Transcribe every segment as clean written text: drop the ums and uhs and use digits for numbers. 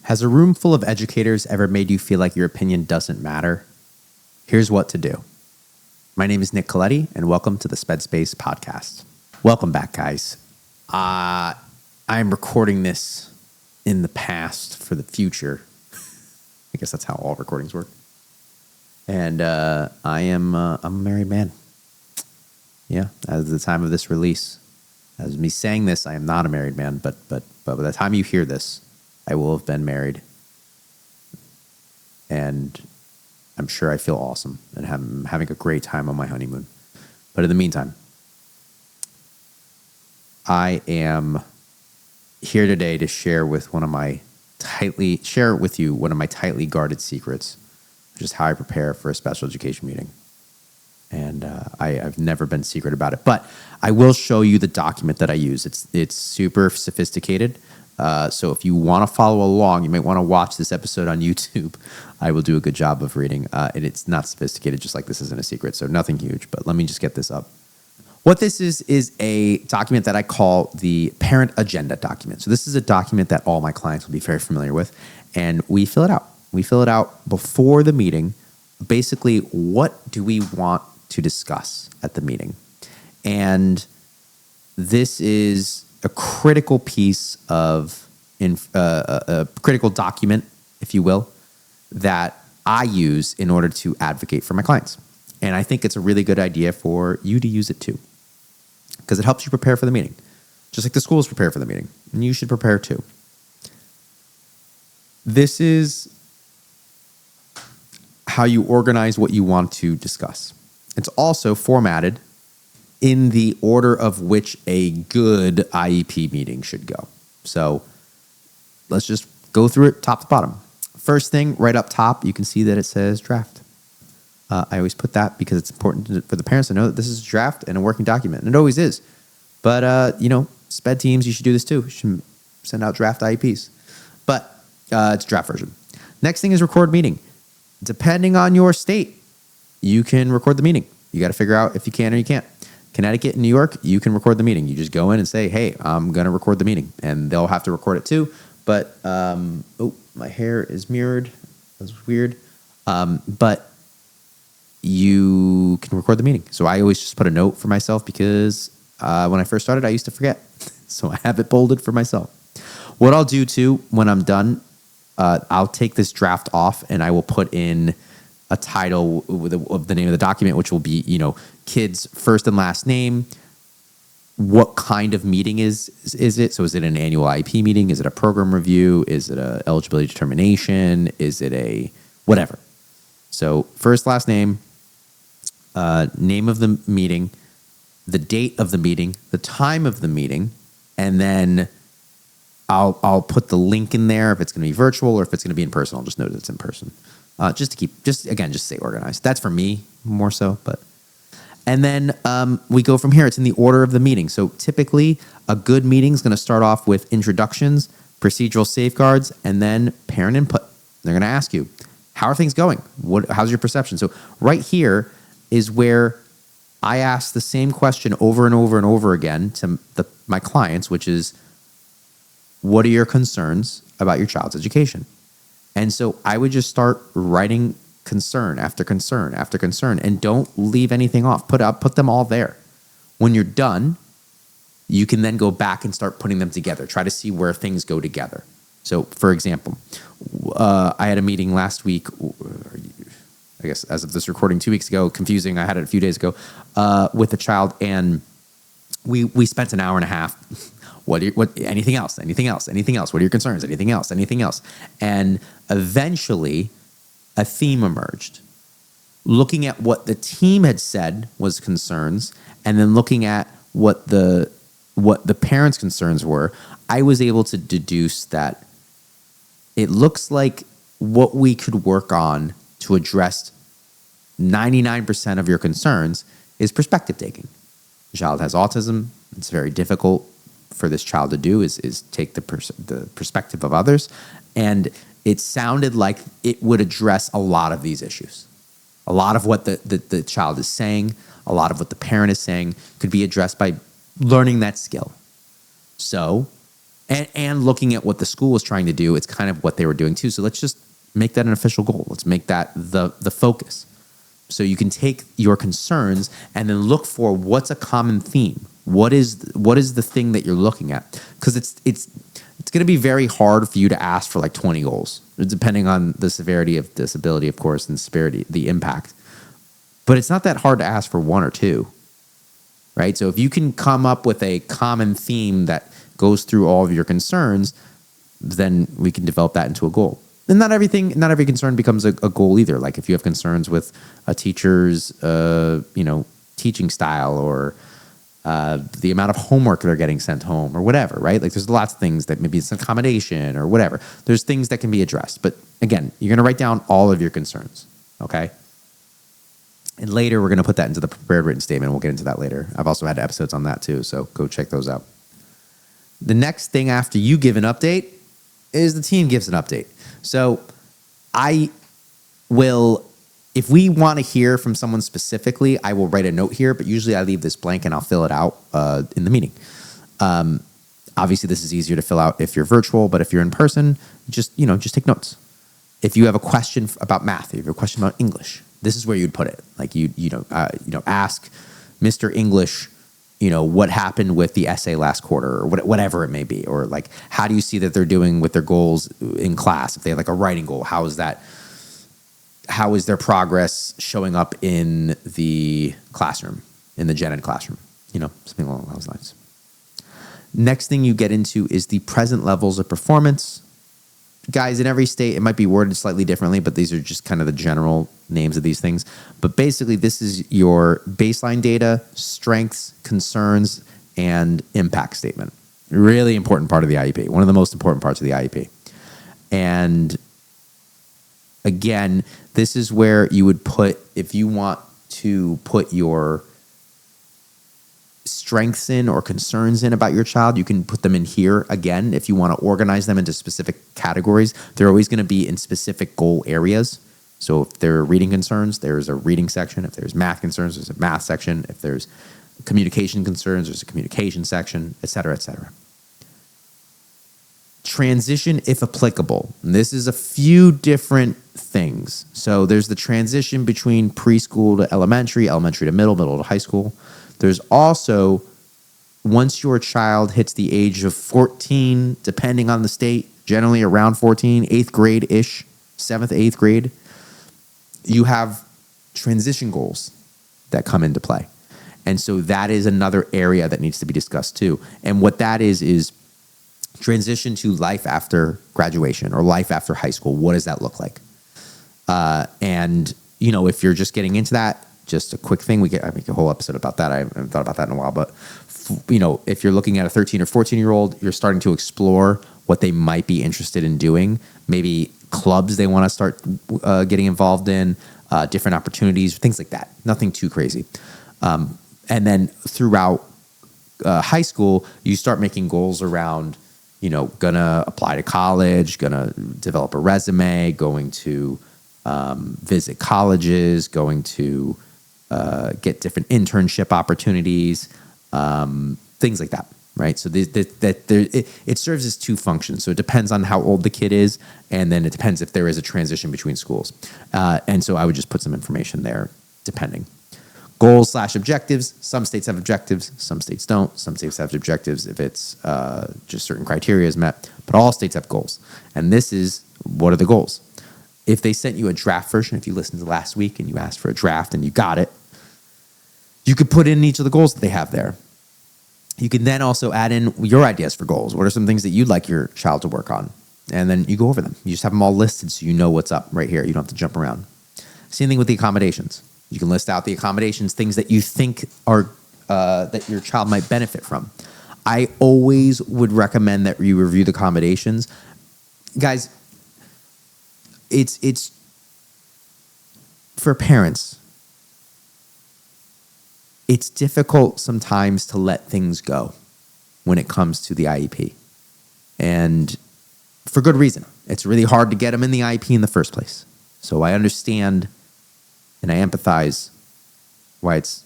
Has a room full of educators ever made you feel like your opinion doesn't matter? Here's what to do. My name is Nick Coletti, and welcome to the Sped Space Podcast. Welcome back, guys. I'm recording this in the past for the future. I guess that's how all recordings work. And I'm a married man. Yeah, as of the time of this release. As me saying this, I am not a married man, but by the time you hear this, I will have been married. And I'm sure I feel awesome and I'm having a great time on my honeymoon. But in the meantime, I am here today to share with you one of my tightly guarded secrets, which is how I prepare for a special education meeting. And I've never been secret about it, but I will show you the document that I use. It's super sophisticated. So if you want to follow along, you might want to watch this episode on YouTube. I will do a good job of reading. And it's not sophisticated, just like this isn't a secret. So nothing huge, but let me just get this up. What this is a document that I call the parent agenda document. So this is a document that all my clients will be very familiar with. And we fill it out. We fill it out before the meeting. Basically, what do we want to discuss at the meeting? And this is a critical piece of a critical document, if you will, that I use in order to advocate for my clients. And I think it's a really good idea for you to use it too, because it helps you prepare for the meeting, just like the schools prepare for the meeting, and you should prepare too. This is how you organize what you want to discuss. It's also formatted in the order of which a good IEP meeting should go. So let's just go through it top to bottom. First thing, right up top, you can see that it says draft. I always put that because it's important for the parents to know that this is a draft and a working document. And it always is. But, SPED teams, you should do this too. You should send out draft IEPs. But it's a draft version. Next thing is record meeting. Depending on your state, you can record the meeting. You got to figure out if you can or you can't. Connecticut and New York, you can record the meeting. You just go in and say, hey, I'm going to record the meeting. And they'll have to record it too. But, my hair is mirrored. That's weird. But you can record the meeting. So I always just put a note for myself because when I first started, I used to forget. So I have it bolded for myself. What I'll do too, when I'm done, I'll take this draft off and I will put in a title of the name of the document, which will be, kid's first and last name. What kind of meeting is it? So is it an annual IEP meeting? Is it a program review? Is it a eligibility determination? Is it a whatever? So first, last name, name of the meeting, the date of the meeting, the time of the meeting, and then I'll put the link in there if it's going to be virtual or if it's going to be in person. I'll just note it's in person. Just stay organized. That's for me more so, but. And then we go from here. It's in the order of the meeting. So typically, a good meeting is going to start off with introductions, procedural safeguards, and then parent input. They're going to ask you, how are things going? How's your perception? So right here is where I ask the same question over and over and over again to my clients, which is, what are your concerns about your child's education? And so I would just start writing concern after concern after concern, and don't leave anything off. Put them all there. When you're done, you can then go back and start putting them together. Try to see where things go together. So, for example, I had a meeting last week, I guess as of this recording 2 weeks ago, confusing, I had it a few days ago, with a child, and we spent an hour and a half. Anything else? Anything else? Anything else? What are your concerns? Anything else? Anything else? And eventually, a theme emerged. Looking at what the team had said was concerns, and then looking at what the parents' concerns were, I was able to deduce that it looks like what we could work on to address 99% of your concerns is perspective taking. The child has autism. It's very difficult for this child to do is take the perspective of others. And it sounded like it would address a lot of these issues. A lot of what the child is saying, a lot of what the parent is saying could be addressed by learning that skill. So And looking at what the school was trying to do, it's kind of what they were doing too. So let's just make that an official goal. Let's make that the focus. So you can take your concerns and then look for what's a common theme. What is the thing that you're looking at? Because it's going to be very hard for you to ask for like 20 goals, depending on the severity of disability, of course, and severity, the impact. But it's not that hard to ask for one or two, right? So if you can come up with a common theme that goes through all of your concerns, then we can develop that into a goal. And not every concern becomes a goal either. Like if you have concerns with a teacher's, teaching style or the amount of homework they're getting sent home or whatever, right? Like there's lots of things that maybe it's an accommodation or whatever. There's things that can be addressed. But again, you're going to write down all of your concerns, okay? And later we're going to put that into the prepared written statement. We'll get into that later. I've also had episodes on that too, so go check those out. The next thing after you give an update is the team gives an update. So I will, if we want to hear from someone specifically, I will write a note here, but usually I leave this blank and I'll fill it out in the meeting. Obviously, this is easier to fill out if you're virtual, but if you're in person, just take notes. If you have a question about math, if you have a question about English, this is where you'd put it. Like ask Mr. English, what happened with the essay last quarter or whatever it may be, or like, how do you see that they're doing with their goals in class? If they have like a writing goal, how is their progress showing up in the classroom, in the gen ed classroom, something along those lines. Next thing you get into is the present levels of performance. Guys, in every state, it might be worded slightly differently, but these are just kind of the general names of these things. But basically, this is your baseline data, strengths, concerns, and impact statement. Really important part of the IEP. One of the most important parts of the IEP. And again, this is where you would put, if you want to put your strengths in or concerns in about your child, you can put them in here. Again, if you want to organize them into specific categories, they're always going to be in specific goal areas. So if there are reading concerns, there's a reading section. If there's math concerns, there's a math section. If there's communication concerns, there's a communication section, et cetera, et cetera. Transition, if applicable. And this is a few different things. So there's the transition between preschool to elementary, elementary to middle, middle to high school. There's also, once your child hits the age of 14, depending on the state, generally around 14, 8th grade-ish, 7th, 8th grade, you have transition goals that come into play. And so that is another area that needs to be discussed too. And what that is transition to life after graduation or life after high school. What does that look like? And, if you're just getting into that, just a quick thing, I make a whole episode about that. I haven't thought about that in a while, but if you're looking at a 13 or 14-year-old, you're starting to explore what they might be interested in doing, maybe clubs they want to start getting involved in, different opportunities, things like that. Nothing too crazy. And then throughout high school, you start making goals around, gonna apply to college, gonna develop a resume, going to visit colleges, going to get different internship opportunities, things like that, right? So it serves as two functions. So it depends on how old the kid is, and then it depends if there is a transition between schools. And so I would just put some information there, depending. Goals/objectives. Some states have objectives, some states don't. Some states have objectives if it's just certain criteria is met, but all states have goals. And this is, what are the goals? If they sent you a draft version, if you listened to last week and you asked for a draft and you got it, you could put in each of the goals that they have there. You can then also add in your ideas for goals. What are some things that you'd like your child to work on? And then you go over them. You just have them all listed so you know what's up right here. You don't have to jump around. Same thing with the accommodations. You can list out the accommodations, things that you think are that your child might benefit from. I always would recommend that you review the accommodations. Guys, it's for parents. It's difficult sometimes to let things go when it comes to the IEP. And for good reason. It's really hard to get them in the IEP in the first place. So I understand and I empathize why it's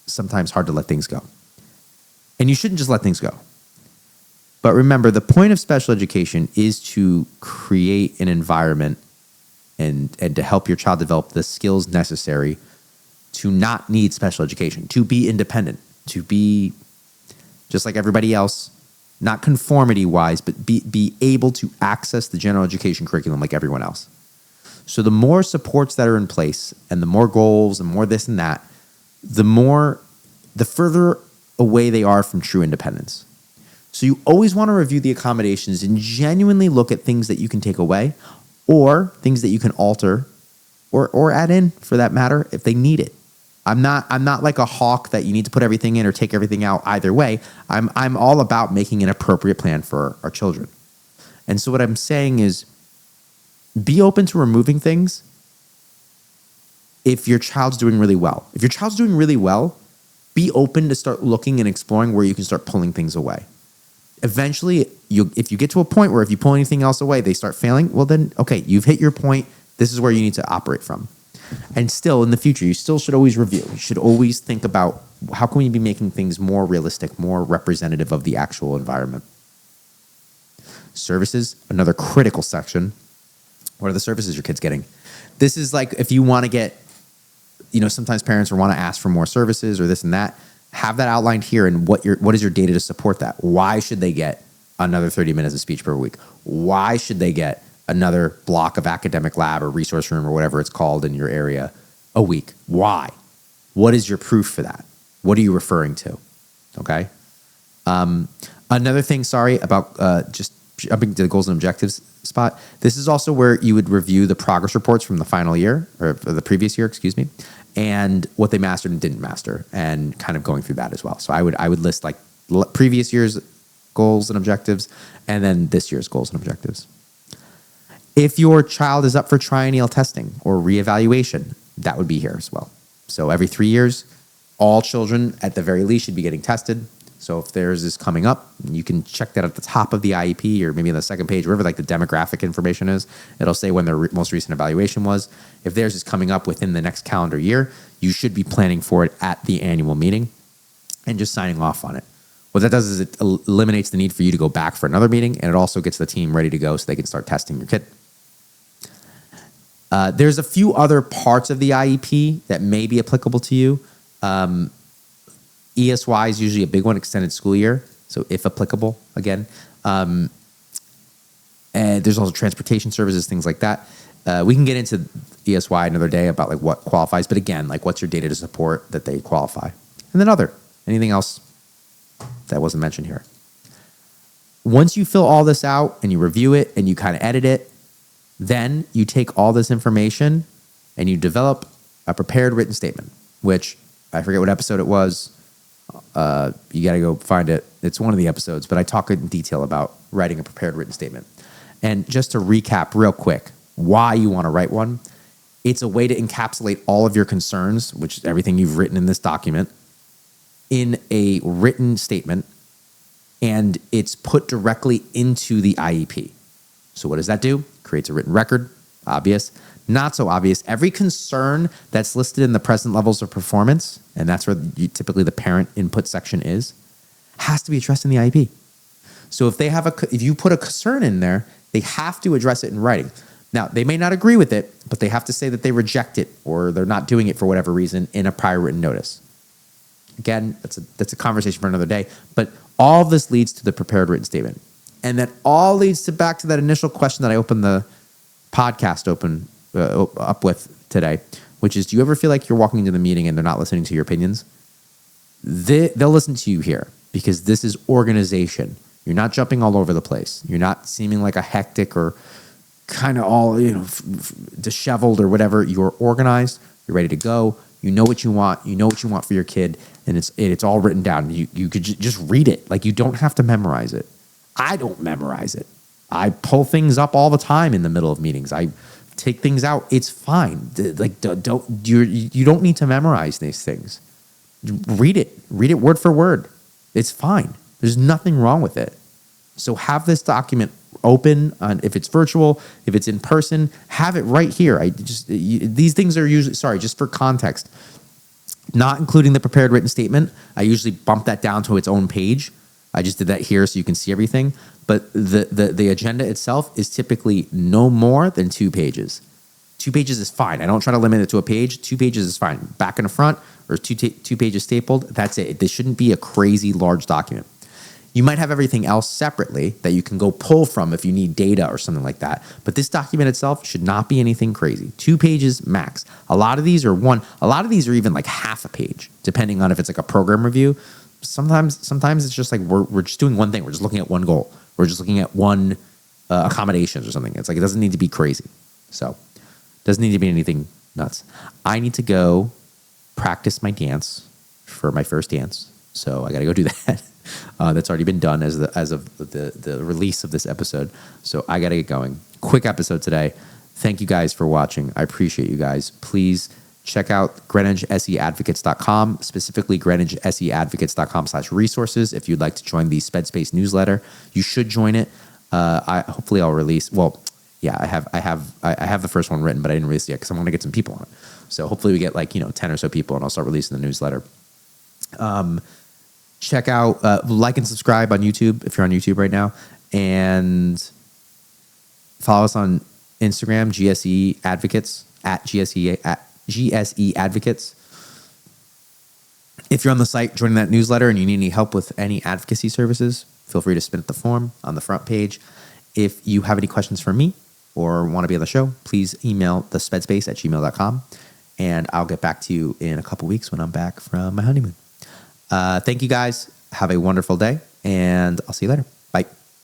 sometimes hard to let things go. And you shouldn't just let things go. But remember, the point of special education is to create an environment and to help your child develop the skills necessary to not need special education, to be independent, to be just like everybody else, not conformity-wise, but be able to access the general education curriculum like everyone else. So the more supports that are in place and the more goals and more this and that, the further away they are from true independence. So you always want to review the accommodations and genuinely look at things that you can take away or things that you can alter or add in, for that matter, if they need it. I'm not like a hawk that you need to put everything in or take everything out either way. I'm all about making an appropriate plan for our children. And so what I'm saying is, be open to removing things if your child's doing really well. If your child's doing really well, be open to start looking and exploring where you can start pulling things away. Eventually, if you get to a point where if you pull anything else away, they start failing, well then, okay, you've hit your point. This is where you need to operate from. And still, in the future, you still should always review. You should always think about how can we be making things more realistic, more representative of the actual environment. Services, another critical section. What are the services your kid's getting? This is like if you want to get, sometimes parents want to ask for more services or this and that. Have that outlined here, and what is your data to support that? Why should they get another 30 minutes of speech per week? Why should they get another block of academic lab or resource room or whatever it's called in your area a week? Why? What is your proof for that? What are you referring to? Okay. Another thing, about just jumping to the goals and objectives spot. This is also where you would review the progress reports from the final year, or the previous year, and what they mastered and didn't master, and kind of going through that as well. So I would list like previous year's goals and objectives, and then this year's goals and objectives. If your child is up for triennial testing or reevaluation, that would be here as well. So every 3 years, all children at the very least should be getting tested. So if theirs is coming up, you can check that at the top of the IEP or maybe on the second page, wherever like the demographic information is. It'll say when their most recent evaluation was. If theirs is coming up within the next calendar year, you should be planning for it at the annual meeting and just signing off on it. What that does is it eliminates the need for you to go back for another meeting, and it also gets the team ready to go so they can start testing your kid. There's a few other parts of the IEP that may be applicable to you. ESY is usually a big one, extended school year. So if applicable, again. And there's also transportation services, things like that. We can get into ESY another day about like what qualifies. But again, like what's your data to support that they qualify? And then anything else that wasn't mentioned here. Once you fill all this out and you review it and you kind of edit it, then you take all this information and you develop a prepared written statement, which I forget what episode it was. You got to go find it. It's one of the episodes, but I talk in detail about writing a prepared written statement. And just to recap real quick, why you want to write one, it's a way to encapsulate all of your concerns, which is everything you've written in this document, in a written statement, and it's put directly into the IEP. So what does that do? Creates a written record. Obvious. Not so obvious. Every concern that's listed in the present levels of performance, and that's where typically the parent input section is, has to be addressed in the IEP. So if you put a concern in there, they have to address it in writing. Now, they may not agree with it, but they have to say that they reject it or they're not doing it for whatever reason in a prior written notice. Again, that's a conversation for another day, but all of this leads to the prepared written statement. And that all leads back to that initial question that I opened the podcast up with today, which is, do you ever feel like you're walking into the meeting and they're not listening to your opinions? They'll listen to you here because this is organization. You're not jumping all over the place. You're not seeming like a hectic or kind of all disheveled or whatever. You're organized. You're ready to go. You know what you want. You know what you want for your kid, and it's all written down. You could just read it. Like, you don't have to memorize it. I don't memorize it. I pull things up all the time in the middle of meetings. I take things out. It's fine. You don't need to memorize these things. Read it word for word. It's fine. There's nothing wrong with it. So have this document open. If it's virtual, if it's in person, have it right here. These things are usually, just for context, not including the prepared written statement. I usually bump that down to its own page I just did that here so you can see everything. But the agenda itself is typically no more than 2 pages. 2 pages is fine. I don't try to limit it to a page. 2 pages is fine. Back and the front, or two pages stapled. That's it. This shouldn't be a crazy large document. You might have everything else separately that you can go pull from if you need data or something like that. But this document itself should not be anything crazy. 2 pages max. A lot of these are even like half a page, depending on if it's like a program review. Sometimes it's just like we're just doing one thing. We're just looking at one goal. We're just looking at one accommodations or something. It's like it doesn't need to be crazy. So it doesn't need to be anything nuts. I need to go practice my dance for my first dance. So I got to go do that. That's already been done as of the release of this episode. So I got to get going. Quick episode today. Thank you guys for watching. I appreciate you guys. Please check out GreenwichSEAdvocates.com, specifically GreenwichSEAdvocates.com/resources. If you'd like to join the Sped Space Newsletter, you should join it. Hopefully I'll release. Well, yeah, I have the first one written, but I didn't release it yet because I want to get some people on it. So hopefully we get 10 or so people, and I'll start releasing the newsletter. Check out, like and subscribe on YouTube if you're on YouTube right now, and follow us on Instagram, GSE Advocates, at GSE Advocates. If you're on the site joining that newsletter and you need any help with any advocacy services, feel free to submit the form on the front page. If you have any questions for me or want to be on the show, please email thespedspace@gmail.com, and I'll get back to you in a couple weeks when I'm back from my honeymoon. Thank you guys. Have a wonderful day, and I'll see you later.